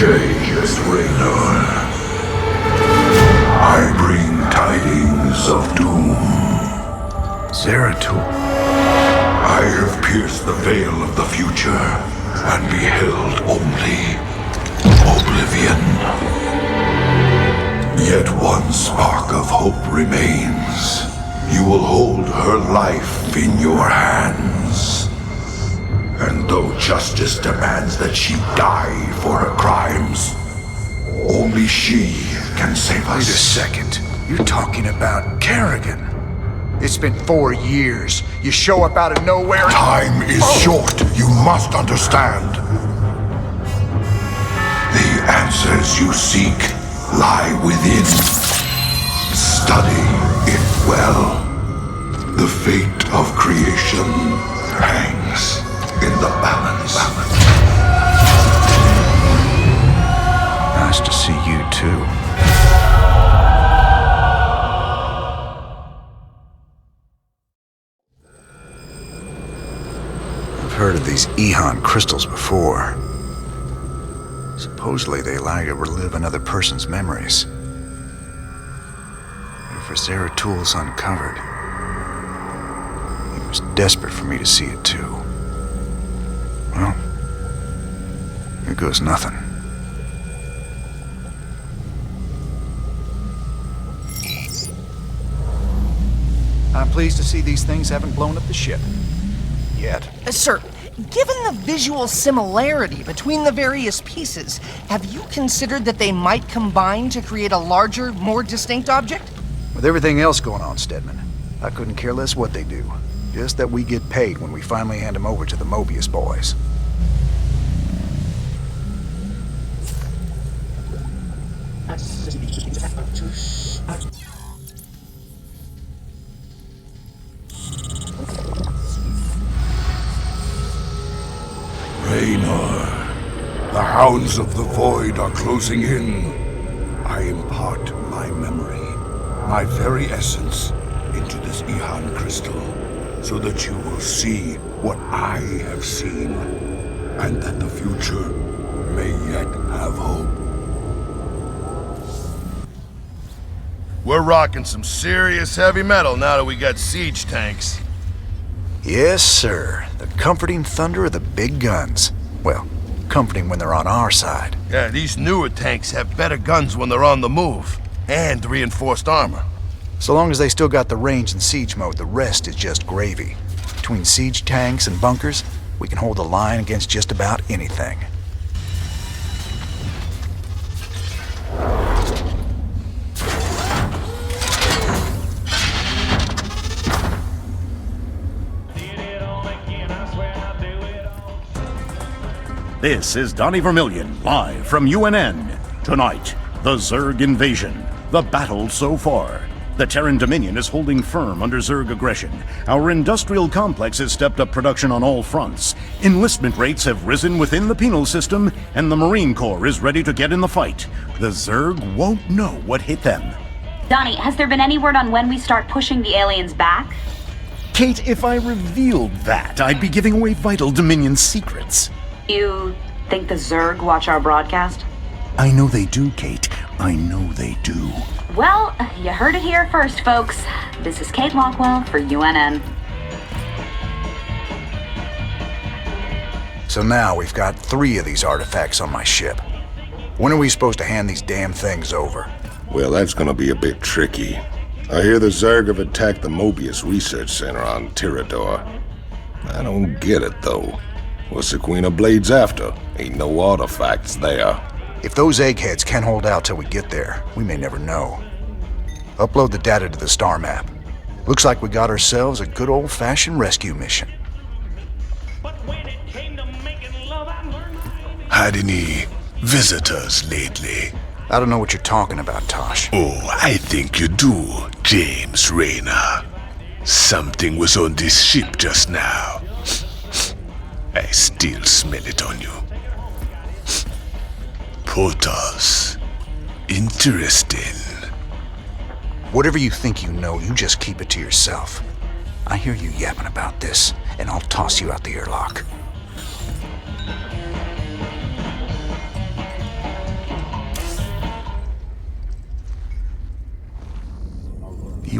James Raynor, I bring tidings of doom. Zeratul. I have pierced the veil of the future and beheld only oblivion. Yet one spark of hope remains. You will hold her life in your hands. And though justice demands that she die for her crimes, only she can save us. Wait a second. You're talking about Kerrigan. It's been 4 years. You show up out of nowhere. Time is short. You must understand. The answers you seek lie within. Study it well. The fate of creation hangs in the balance. Nice to see you too. I've heard of these Ehan crystals before. Supposedly they allow you to relive another person's memories. But if Zeratul's uncovered, he was desperate for me to see it too. Well, here goes nothing. I'm pleased to see these things haven't blown up the ship. Yet. Sir, given the visual similarity between the various pieces, have you considered that they might combine to create a larger, more distinct object? With everything else going on, Stedman, I couldn't care less what they do. Just that we get paid when we finally hand them over to the Mobius boys. Raynor, the hounds of the void are closing in. I impart my memory, my very essence, into this Ehan crystal, so that you will see what I have seen, and that the future may yet have hope. We're rocking some serious heavy metal now that we got siege tanks. Yes, sir. The comforting thunder of the big guns. Well, comforting when they're on our side. Yeah, these newer tanks have better guns when they're on the move, and reinforced armor. So long as they still got the range in siege mode, the rest is just gravy. Between siege tanks and bunkers, we can hold the line against just about anything. This is Donnie Vermillion, live from UNN. Tonight, the Zerg invasion. The battle so far. The Terran Dominion is holding firm under Zerg aggression. Our industrial complex has stepped up production on all fronts. Enlistment rates have risen within the penal system, and the Marine Corps is ready to get in the fight. The Zerg won't know what hit them. Donnie, has there been any word on when we start pushing the aliens back? Kate, if I revealed that, I'd be giving away vital Dominion secrets. You think the Zerg watch our broadcast? I know they do, Kate. I know they do. Well, you heard it here first, folks. This is Kate Lockwell for UNN. So now we've got 3 of these artifacts on my ship. When are we supposed to hand these damn things over? Well, that's gonna be a bit tricky. I hear the Zerg have attacked the Mobius Research Center on Tirador. I don't get it, though. What's the Queen of Blades after? Ain't no artifacts there. If those eggheads can't hold out till we get there, we may never know. Upload the data to the star map. Looks like we got ourselves a good old-fashioned rescue mission. Had any visitors lately? I don't know what you're talking about, Tosh. Oh, I think you do, James Raynor. Something was on this ship just now. I still smell it on you. Portals. Interesting. Whatever you think you know, you just keep it to yourself. I hear you yapping about this, and I'll toss you out the airlock.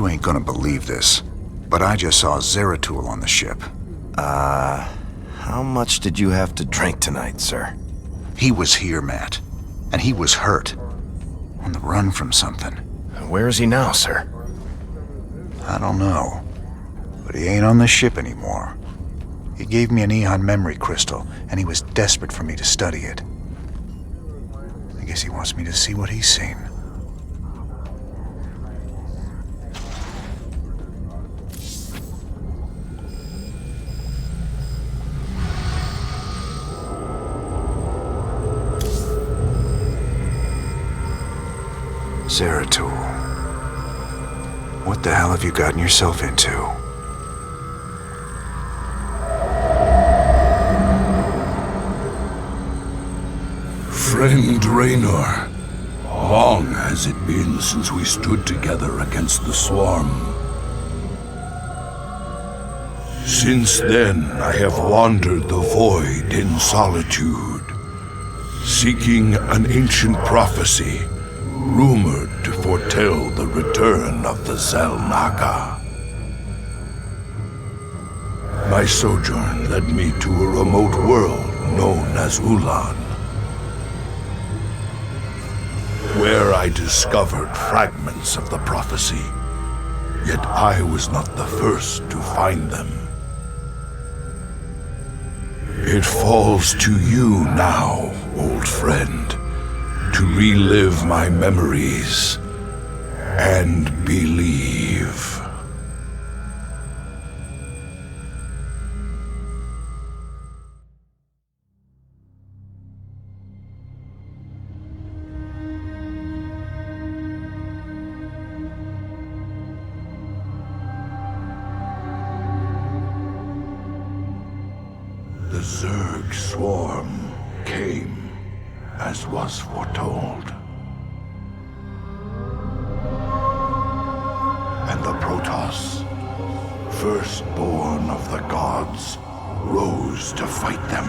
You ain't gonna believe this, but I just saw Zeratul on the ship. How much did you have to drink tonight, sir? He was here, Matt. And he was hurt. On the run from something. Where is he now, sir? I don't know. But he ain't on the ship anymore. He gave me an Eon memory crystal, and he was desperate for me to study it. I guess he wants me to see what he's seen. Zeratul. What the hell have you gotten yourself into? Friend Raynor, long has it been since we stood together against the Swarm. Since then, I have wandered the void in solitude, seeking an ancient prophecy rumored to foretell the return of the Xel'Naga. My sojourn led me to a remote world known as Ulan, where I discovered fragments of the prophecy, yet I was not the first to find them. It falls to you now, old friend, to relive my memories and believe. The Zerg swarm came as was foretold. And the Protoss, firstborn of the gods, rose to fight them.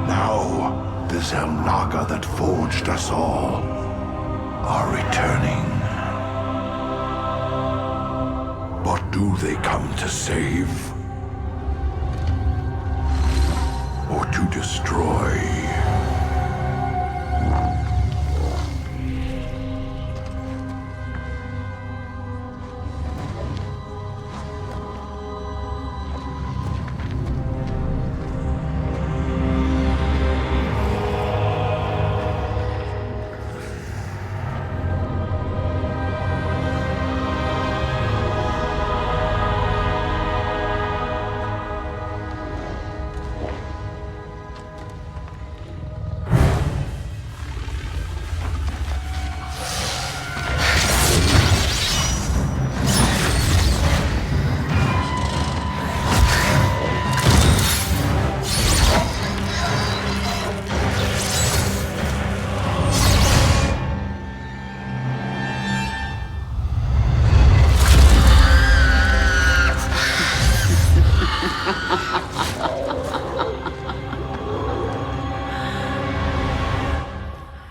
Now, the Xel'Naga that forged us all are returning. But do they come to save? Or to destroy?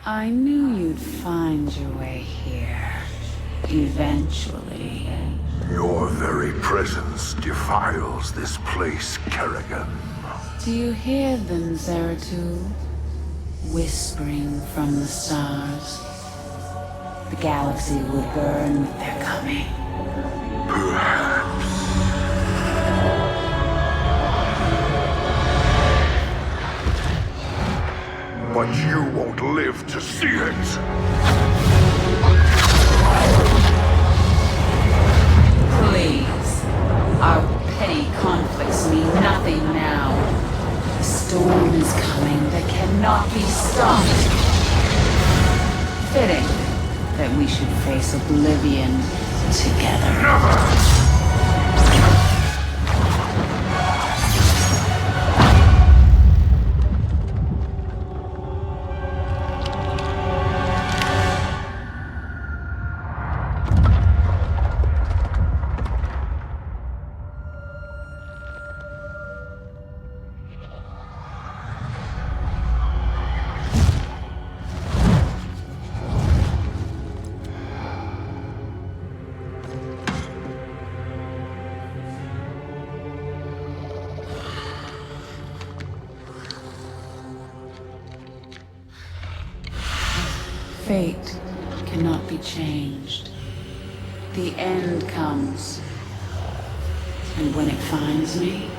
I knew you'd find your way here. Eventually. Your very presence defiles this place, Kerrigan. Do you hear them, Zeratul? Whispering from the stars. The galaxy will burn with their coming. Perhaps. But you won't live to see it. Please. Our petty conflicts mean nothing now. The storm is coming that cannot be stopped. Fitting that we should face oblivion together. Never! fate cannot be changed. The end comes. And when it finds me,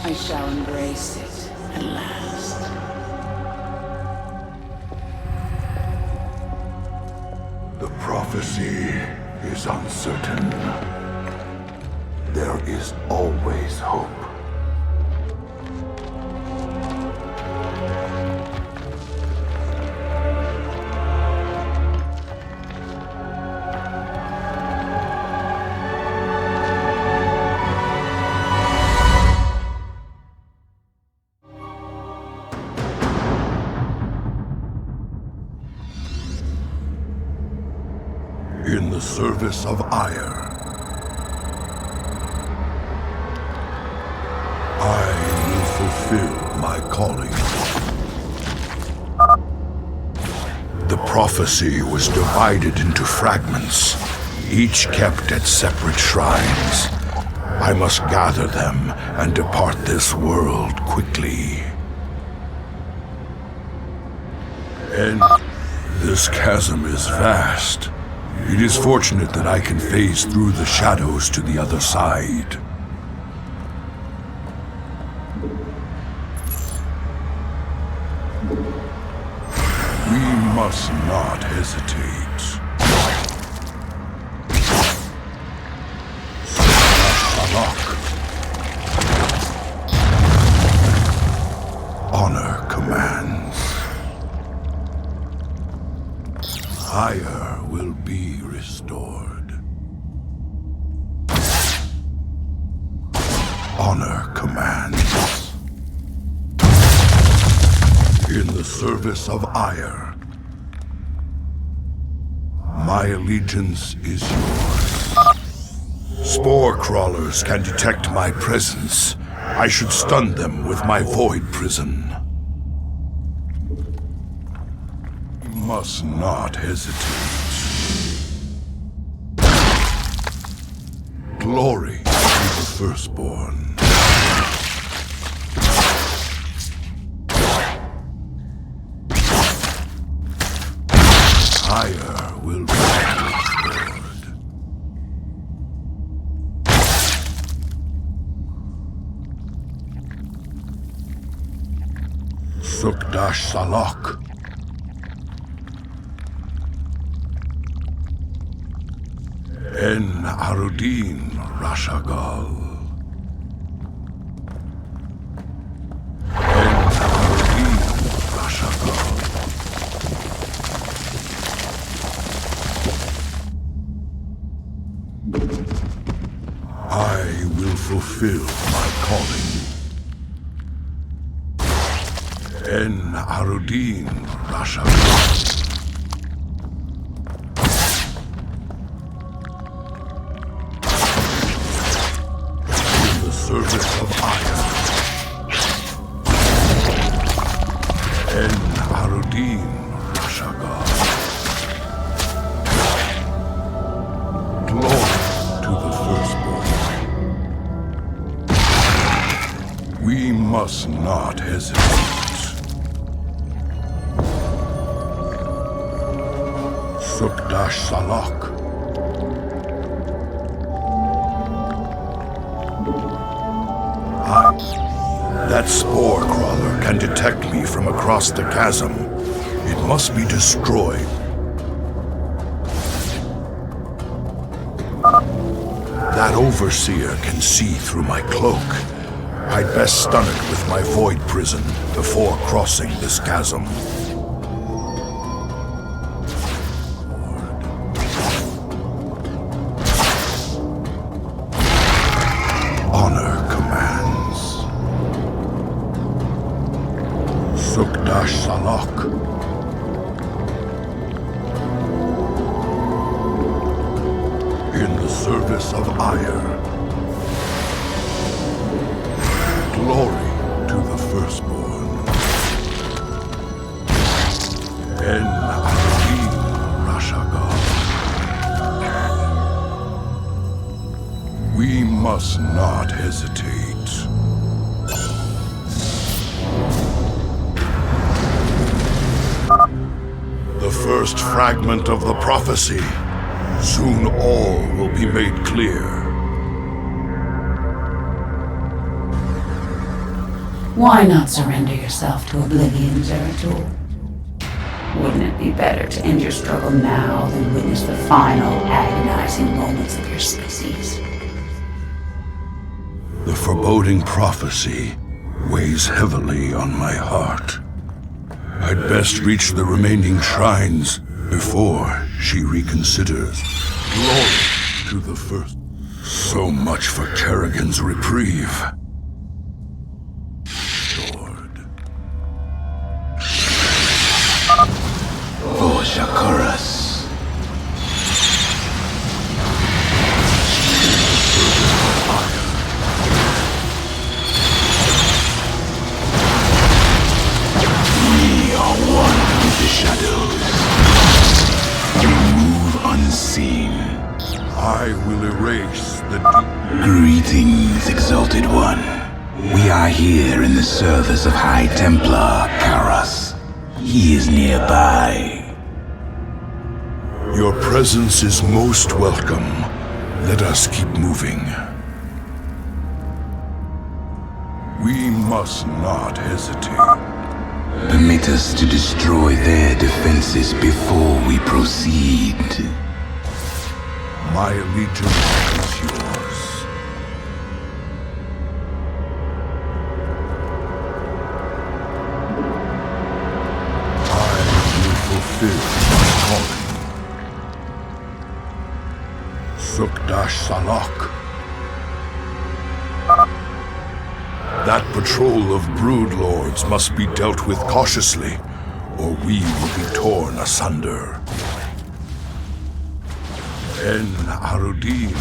I shall embrace it at last. The prophecy is uncertain. There is always hope. In the service of ire, I will fulfill my calling. The prophecy was divided into fragments, each kept at separate shrines. I must gather them and depart this world quickly. And this chasm is vast. It is fortunate that I can phase through the shadows to the other side. We must not hesitate. Honor commands. Ire will be restored. Honor commands. In the service of ire, my allegiance is yours. Spore crawlers can detect my presence. I should stun them with my void prison. Must not hesitate. Glory to the firstborn. Ire will be restored. Sukdash Salok. En Arudin Rashagal. En Arudin Rashagal. I will fulfill my calling. En Arudin Rashagal. Service of ire. En Arudin Rashagal. Glory to the firstborn. We must not hesitate. Sukdash Salok. That spore crawler can detect me from across the chasm. It must be destroyed. That overseer can see through my cloak. I'd best stun it with my void prison before crossing this chasm. Honor commands. Sukdash Salok. In the service of ire. Glory to the firstborn. En Arudin Rashagal. We must not hesitate. first fragment of the prophecy. Soon all will be made clear. Why not surrender yourself to oblivion, Zeratul? Wouldn't it be better to end your struggle now than witness the final agonizing moments of your species? The foreboding prophecy weighs heavily on my heart. I'd best reach the remaining shrines before she reconsiders. Glory to the first. So much for Kerrigan's reprieve. Sword. For Shakuras. The shadows. We move unseen. I will erase the Greetings, Exalted One. We are here in the service of High Templar Karas. He is nearby. Your presence is most welcome. Let us keep moving. We must not hesitate. Permit us to destroy their defenses before we proceed. My allegiance is yours. I will fulfill my calling. Sukdash Salak. That patrol of broodlords must be dealt with cautiously, or we will be torn asunder. En Arudin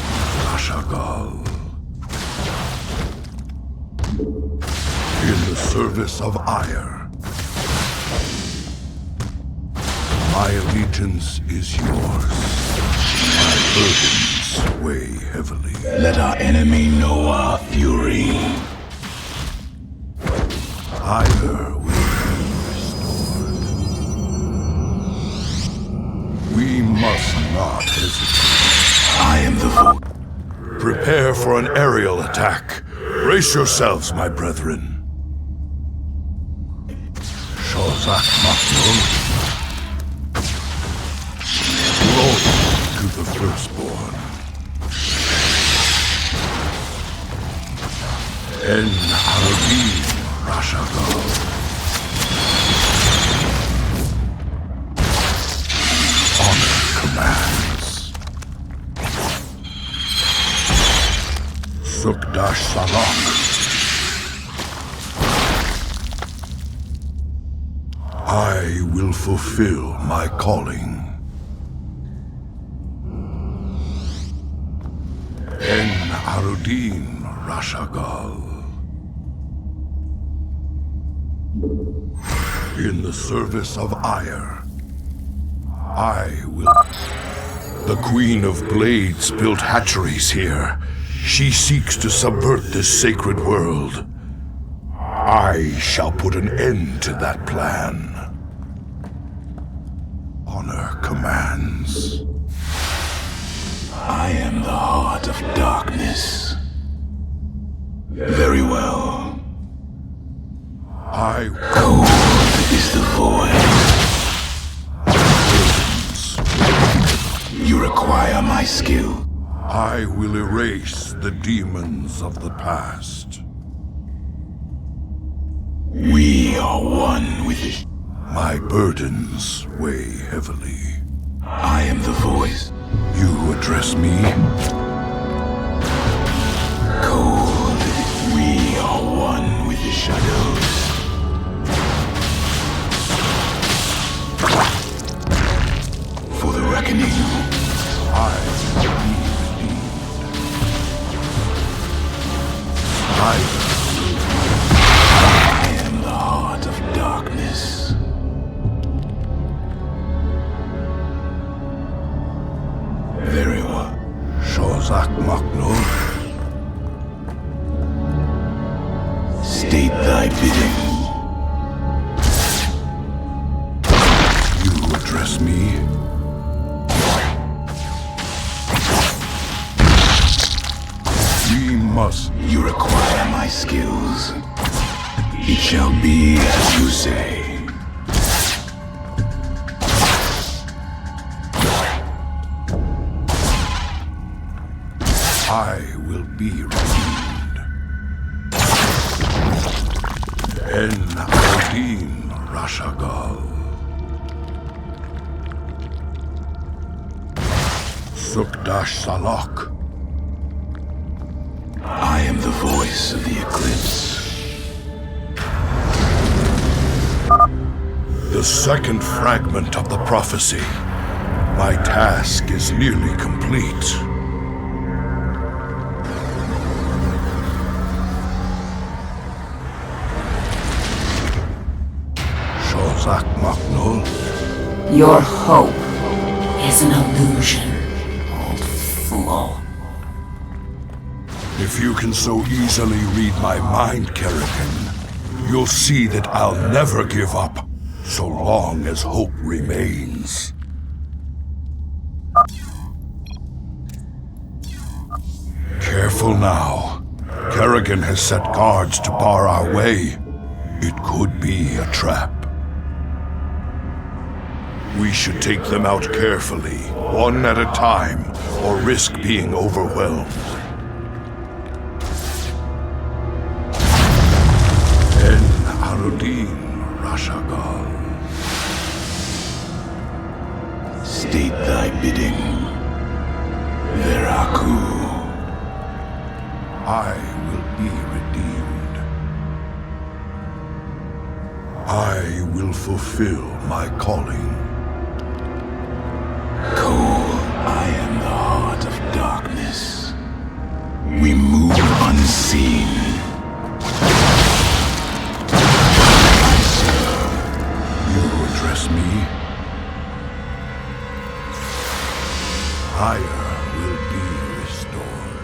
Rashagal. In the service of Ire. My allegiance is yours. My burdens weigh heavily. Let our enemy know our fury. Ire will be restored. We must not hesitate. I am the vote. Prepare for an aerial attack. Brace yourselves, my brethren. Shozak Maknul. Glory to the firstborn. En Arabim Rashagal. Honor commands. Sukdash Salak. I will fulfill my calling. En Arudin Rashagal. In the service of Ire, I will... The Queen of Blades built hatcheries here. She seeks to subvert this sacred world. I shall put an end to that plan. Honor commands. I am the heart of darkness. Very well. Cold is the void. You require my skill. I will erase the demons of the past. We are one with it. My burdens weigh heavily. I am the voice. You address me? Cold, we are one with the shadows. For the reckoning. I be redeemed. I am the heart of darkness. Very well. Shozak Maknul. State thy bidding. You address me? must. You require my skills. It shall be as you say. I will be redeemed. En Adin Rashagal. Sukdash Salak. I am the voice of the eclipse. The second fragment of the prophecy. My task is nearly complete. Shozak Maknul. Your hope is an illusion, old fool. If you can so easily read my mind, Kerrigan, you'll see that I'll never give up, so long as hope remains. Careful now. Kerrigan has set guards to bar our way. It could be a trap. We should take them out carefully, one at a time, or risk being overwhelmed. En Arudin Rashagal. State thy bidding. Veraku. I will be redeemed. I will fulfill my calling. Cole, I am the heart of darkness. We move unseen. You address me. Higher will be restored.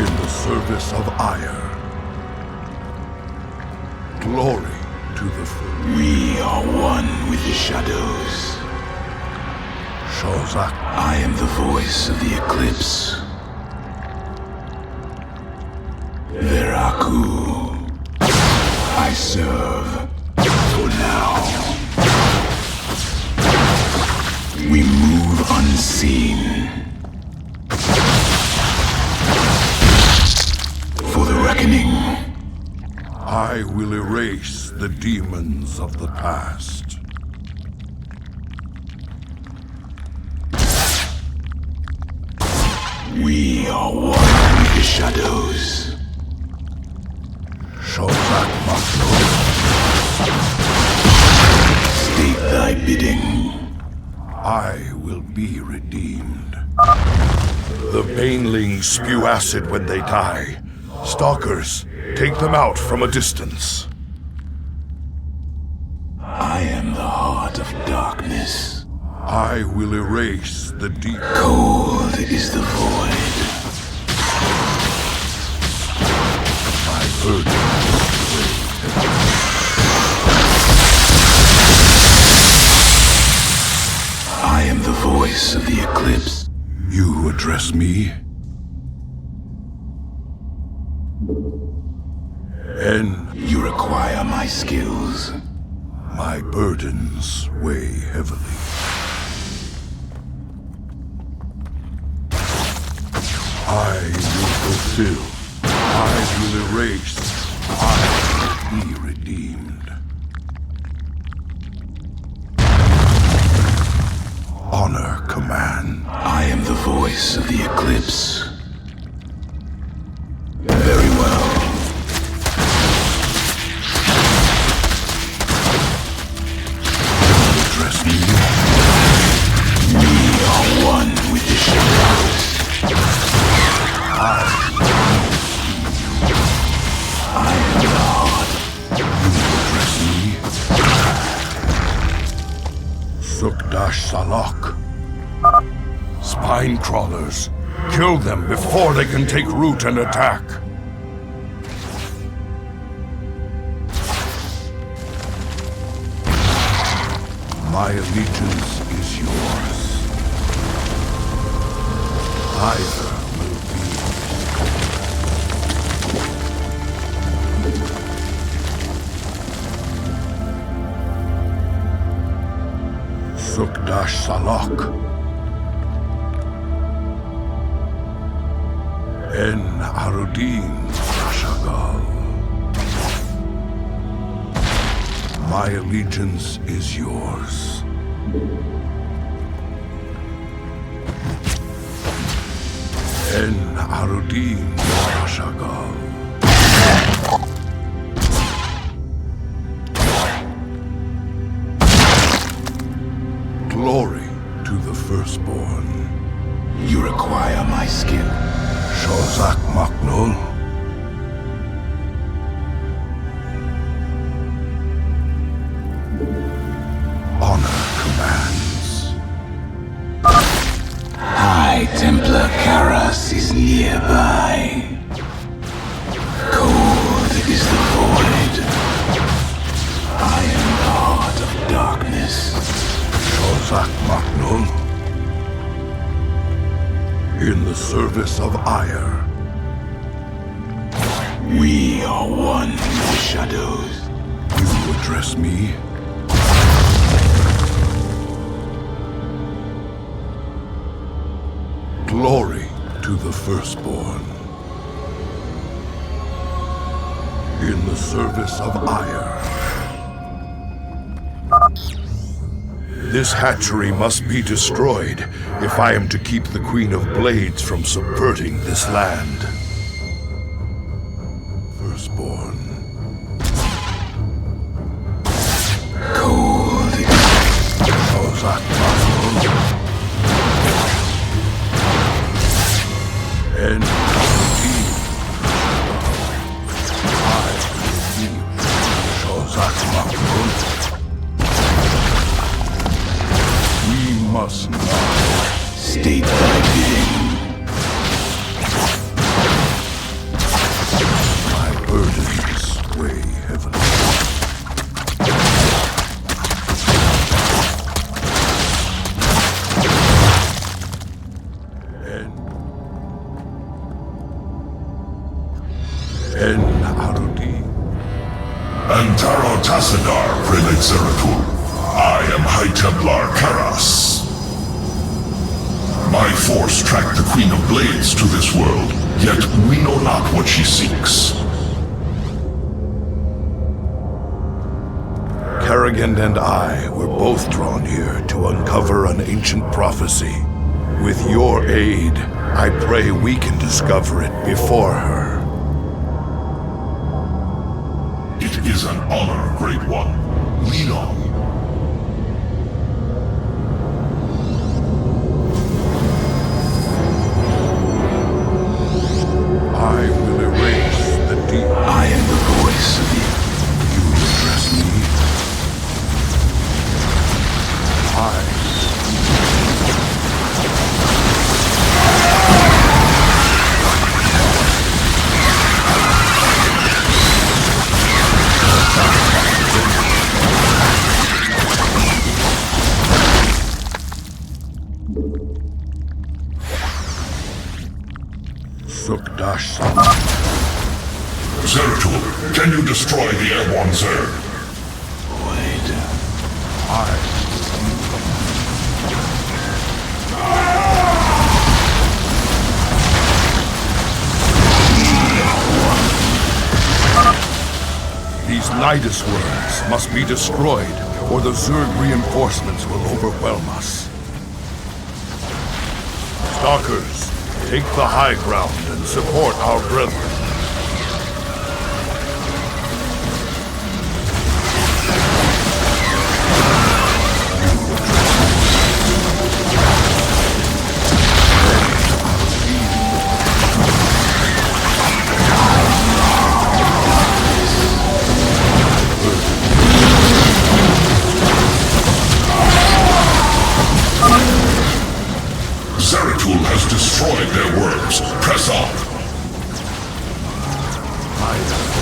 In the service of Ire. Glory to the full. We are one with the shadows. Shozak. I am the voice of the eclipse. Veraku. I serve. For now. We move unseen. For the reckoning. I will erase the demons of the past. We are one with the shadows. Shozak Maknul. State thy bidding. I will be redeemed. The banelings spew acid when they die. Stalkers, take them out from a distance. I am the heart of darkness. I will erase the deep. Cold is the void. My burden. I am the voice of the eclipse. You address me? And you require my skills. My burdens weigh heavily. I will fulfill. I will erase. I will be redeemed. Honor command. I am the voice of the eclipse. Very well. Address me. We are one with the shadows. I am the heart. You address me. Sukdash Salak. Spine crawlers. Kill them before they can take root and attack. My allegiance is yours. Either will be. Sukdash Salok. En Arudin Rashagal. My allegiance is yours. En Arudin Rashagal. Glory to the firstborn. You require my skill. Shozak Maknul. Honor commands. High Templar Karas is nearby. Cold is the void. I am the heart of darkness. Shozak Maknul. In the service of ire. We are one in the shadows. You address me? Glory to the firstborn. In the service of ire. This hatchery must be destroyed if I am to keep the Queen of Blades from subverting this land. Firstborn. Cold. Ozak Maknul. And Shozak Maknul. We must not. State thy bidding. My burdens weigh heavily. En Arudi. Antaro Tassadar, Prelate Zeratul. I am High Templar Karas. My force tracked the Queen of Blades to this world, yet we know not what she seeks. Karragand and I were both drawn here to uncover an ancient prophecy. With your aid, I pray we can discover it before her. It is an honor, Great One. Lead on. I will erase the deep. I am the voice of you. You address me. Sukdash Sama. Zeratul, can you destroy the airborne Zerg? Void. These Nidus worms must be destroyed, or the Zerg reinforcements will overwhelm us. Stalkers, take the high ground and support our brethren. Zeratul has destroyed their worms. Press on.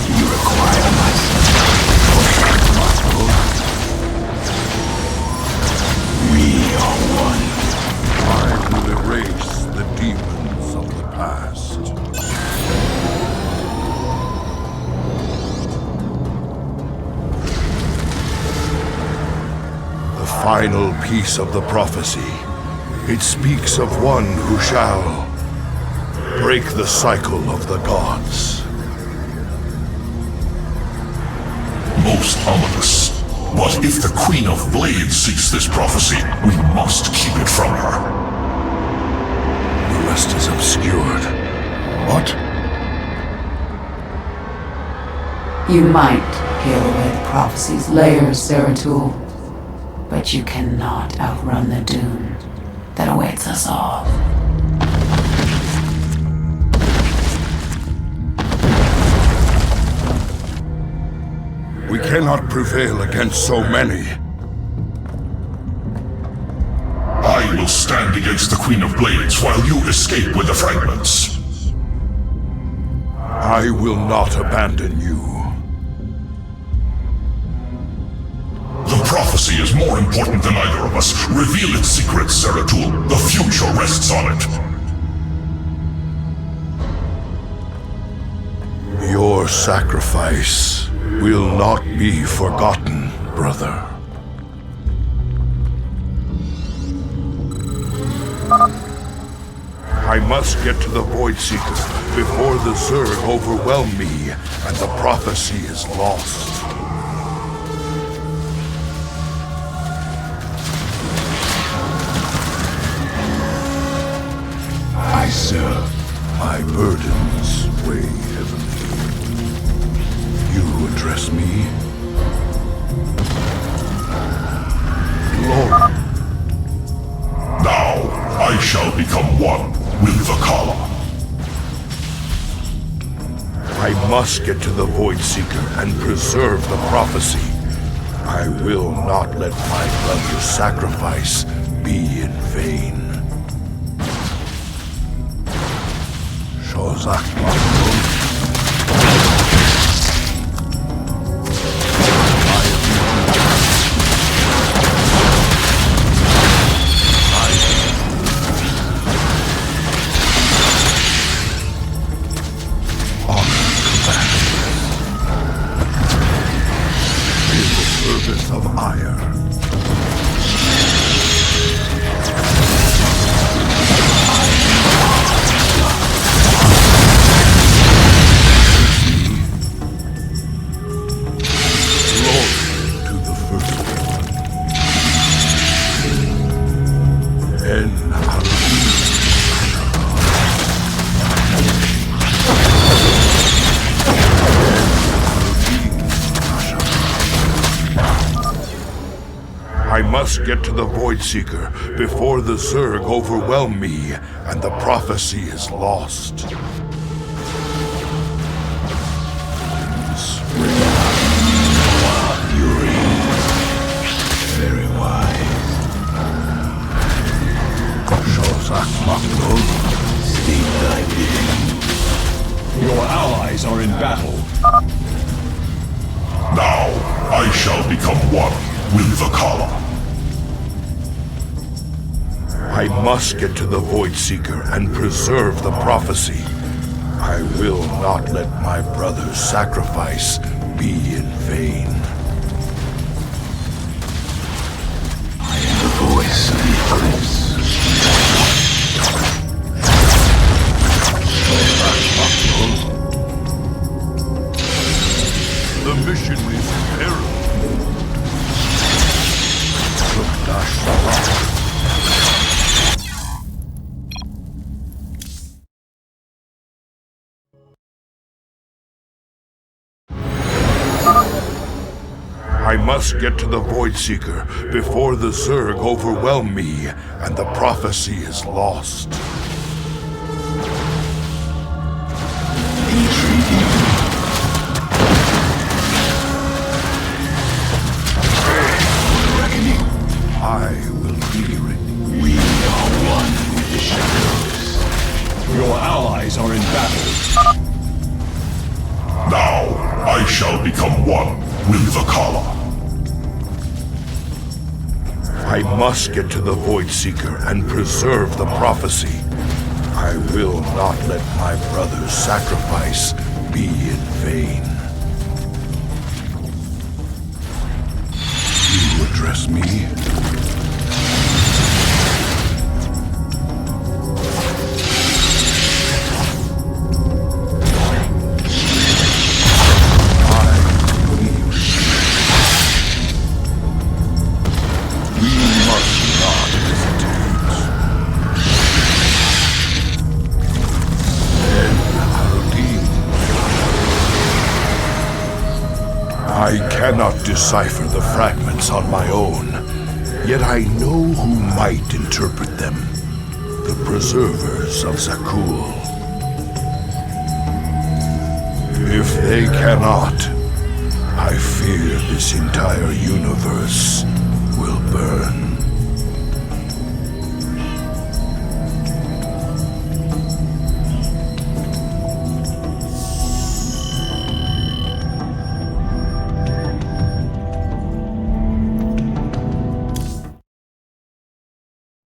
You require my final piece of the prophecy. It speaks of one who shall break the cycle of the gods. Most ominous. But if the Queen of Blades seeks this prophecy, we must keep it from her. The rest is obscured. What? You might peel away the prophecy's layers, Zeratul, but you cannot outrun the doom that awaits us all. We cannot prevail against so many. I will stand against the Queen of Blades while you escape with the fragments. I will not abandon you. The prophecy is more important than either of us. Reveal its secrets, Zeratul. The future rests on it. Your sacrifice will not be forgotten, brother. I must get to the Void Seeker before the Zerg overwhelm me and the prophecy is lost. I serve. My burdens weigh heavily. You address me? Lord. Now, I shall become one with the Kala. I must get to the Void Seeker and preserve the prophecy. I will not let my brother's sacrifice be in vain. Shozak Makhluk. Of ire. Glory to the firstborn. En I must get to the Void Seeker before the Zerg overwhelm me and the prophecy is lost. Very wise. Shozak Makhluk. Speak thy bidding. Your allies are in battle. Now, I shall become one with the Kala. I must get to the Void Seeker and preserve the prophecy. I will not let my brother's sacrifice be in vain. I am the voice of the Eclipse. The mission is imperative. I must get to the Void Seeker before the Zerg overwhelm me and the prophecy is lost. I will hear it. We are one with the shadows. Your allies are in battle. Now, I shall become one with the Kala. I must get to the Void Seeker and preserve the prophecy. I will not let my brother's sacrifice be in vain. You address me? I cannot decipher the fragments on my own, yet I know who might interpret them. The preservers of Zakul. If they cannot, I fear this entire universe will burn.